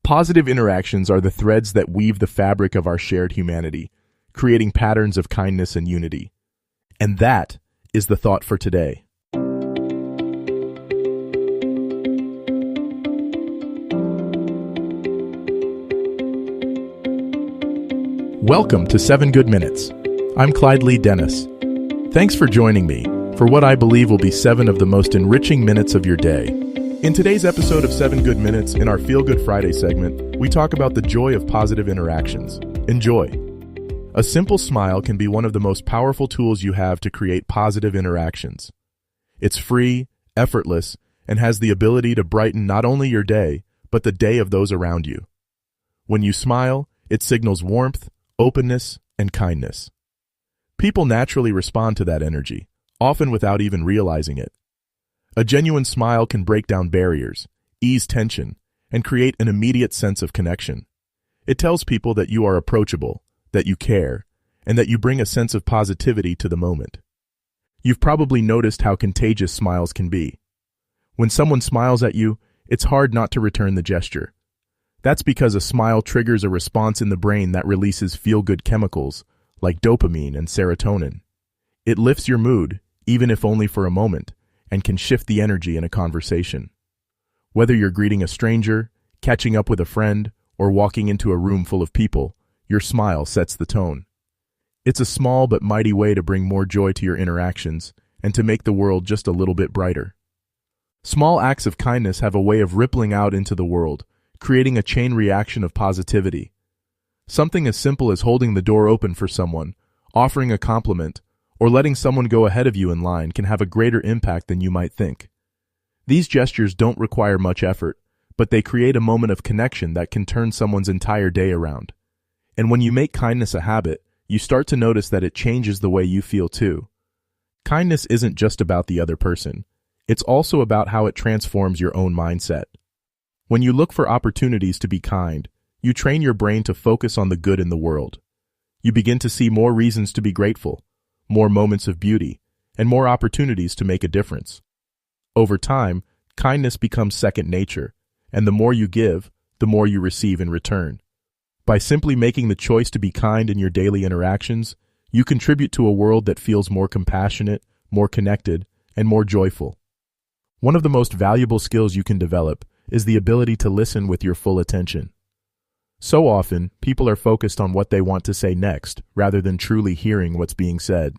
Positive interactions are the threads that weave the fabric of our shared humanity, creating patterns of kindness and unity. And that is the thought for today. Welcome to 7 Good Minutes. I'm Clyde Lee Dennis. Thanks for joining me for what I believe will be 7 of the most enriching minutes of your day. In today's episode of 7 Good Minutes, in our Feel Good Friday segment, we talk about the joy of positive interactions. Enjoy. A simple smile can be one of the most powerful tools you have to create positive interactions. It's free, effortless, and has the ability to brighten not only your day, but the day of those around you. When you smile, it signals warmth, openness, and kindness. People naturally respond to that energy, often without even realizing it. A genuine smile can break down barriers, ease tension, and create an immediate sense of connection. It tells people that you are approachable, that you care, and that you bring a sense of positivity to the moment. You've probably noticed how contagious smiles can be. When someone smiles at you, it's hard not to return the gesture. That's because a smile triggers a response in the brain that releases feel-good chemicals like dopamine and serotonin. It lifts your mood, even if only for a moment, and can shift the energy in a conversation. Whether you're greeting a stranger, catching up with a friend, or walking into a room full of people, your smile sets the tone. It's a small but mighty way to bring more joy to your interactions and to make the world just a little bit brighter. Small acts of kindness have a way of rippling out into the world, creating a chain reaction of positivity. Something as simple as holding the door open for someone, offering a compliment, or letting someone go ahead of you in line can have a greater impact than you might think. These gestures don't require much effort, but they create a moment of connection that can turn someone's entire day around. And when you make kindness a habit, you start to notice that it changes the way you feel too. Kindness isn't just about the other person. It's also about how it transforms your own mindset. When you look for opportunities to be kind, you train your brain to focus on the good in the world. You begin to see more reasons to be grateful, more moments of beauty, and more opportunities to make a difference. Over time, kindness becomes second nature, and the more you give, the more you receive in return. By simply making the choice to be kind in your daily interactions, you contribute to a world that feels more compassionate, more connected, and more joyful. One of the most valuable skills you can develop is the ability to listen with your full attention. So often, people are focused on what they want to say next, rather than truly hearing what's being said.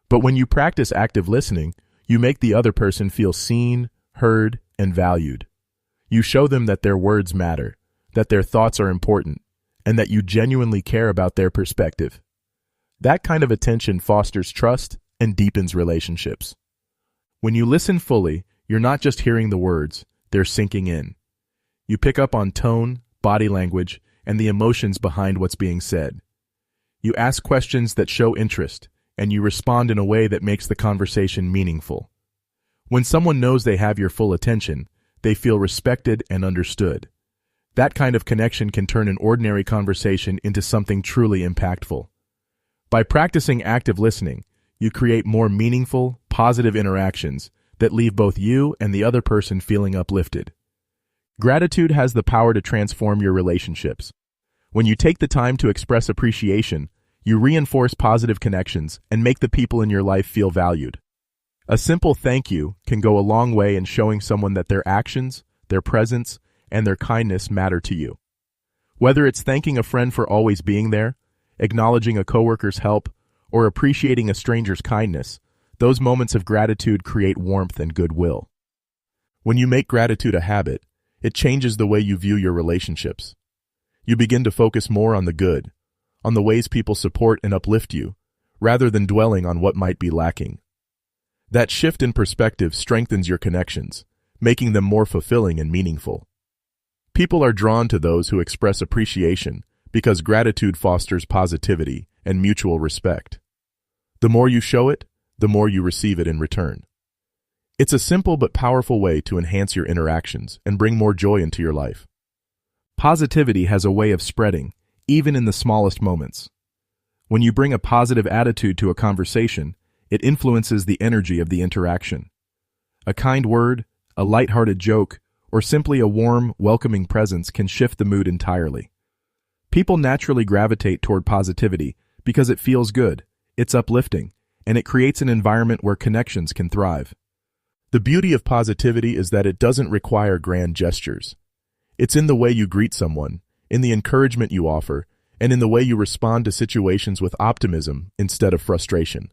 But when you practice active listening, you make the other person feel seen, heard, and valued. You show them that their words matter, that their thoughts are important, and that you genuinely care about their perspective. That kind of attention fosters trust and deepens relationships. When you listen fully, you're not just hearing the words, they're sinking in. You pick up on tone, body language, and the emotions behind what's being said. You ask questions that show interest, and you respond in a way that makes the conversation meaningful. When someone knows they have your full attention, they feel respected and understood. That kind of connection can turn an ordinary conversation into something truly impactful. By practicing active listening, you create more meaningful, positive interactions that leave both you and the other person feeling uplifted. Gratitude has the power to transform your relationships. When you take the time to express appreciation, you reinforce positive connections and make the people in your life feel valued. A simple thank you can go a long way in showing someone that their actions, their presence, and their kindness matter to you. Whether it's thanking a friend for always being there, acknowledging a coworker's help, or appreciating a stranger's kindness, those moments of gratitude create warmth and goodwill. When you make gratitude a habit, it changes the way you view your relationships. You begin to focus more on the good, on the ways people support and uplift you, rather than dwelling on what might be lacking. That shift in perspective strengthens your connections, making them more fulfilling and meaningful. People are drawn to those who express appreciation because gratitude fosters positivity and mutual respect. The more you show it, the more you receive it in return. It's a simple but powerful way to enhance your interactions and bring more joy into your life. Positivity has a way of spreading, even in the smallest moments. When you bring a positive attitude to a conversation, it influences the energy of the interaction. A kind word, a lighthearted joke, or simply a warm, welcoming presence can shift the mood entirely. People naturally gravitate toward positivity because it feels good, it's uplifting, and it creates an environment where connections can thrive. The beauty of positivity is that it doesn't require grand gestures. It's in the way you greet someone, in the encouragement you offer, and in the way you respond to situations with optimism instead of frustration.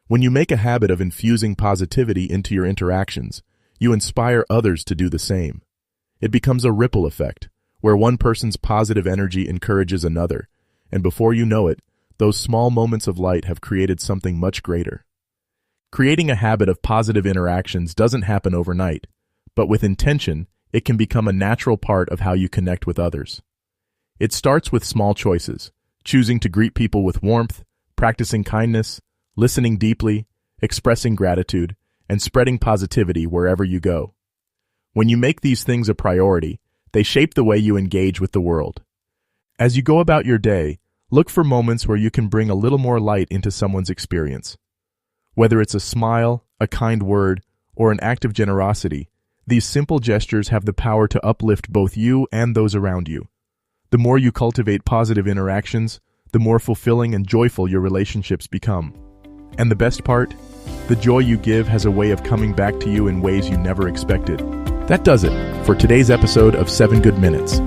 When you make a habit of infusing positivity into your interactions, you inspire others to do the same. It becomes a ripple effect, where one person's positive energy encourages another, and before you know it, those small moments of light have created something much greater. Creating a habit of positive interactions doesn't happen overnight, but with intention, it can become a natural part of how you connect with others. It starts with small choices, choosing to greet people with warmth, practicing kindness, listening deeply, expressing gratitude, and spreading positivity wherever you go. When you make these things a priority, they shape the way you engage with the world. As you go about your day, look for moments where you can bring a little more light into someone's experience. Whether it's a smile, a kind word, or an act of generosity, these simple gestures have the power to uplift both you and those around you. The more you cultivate positive interactions, the more fulfilling and joyful your relationships become. And the best part? The joy you give has a way of coming back to you in ways you never expected. That does it for today's episode of 7 Good Minutes.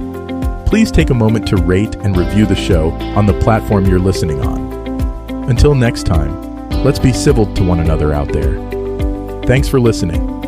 Please take a moment to rate and review the show on the platform you're listening on. Until next time, let's be civil to one another out there. Thanks for listening.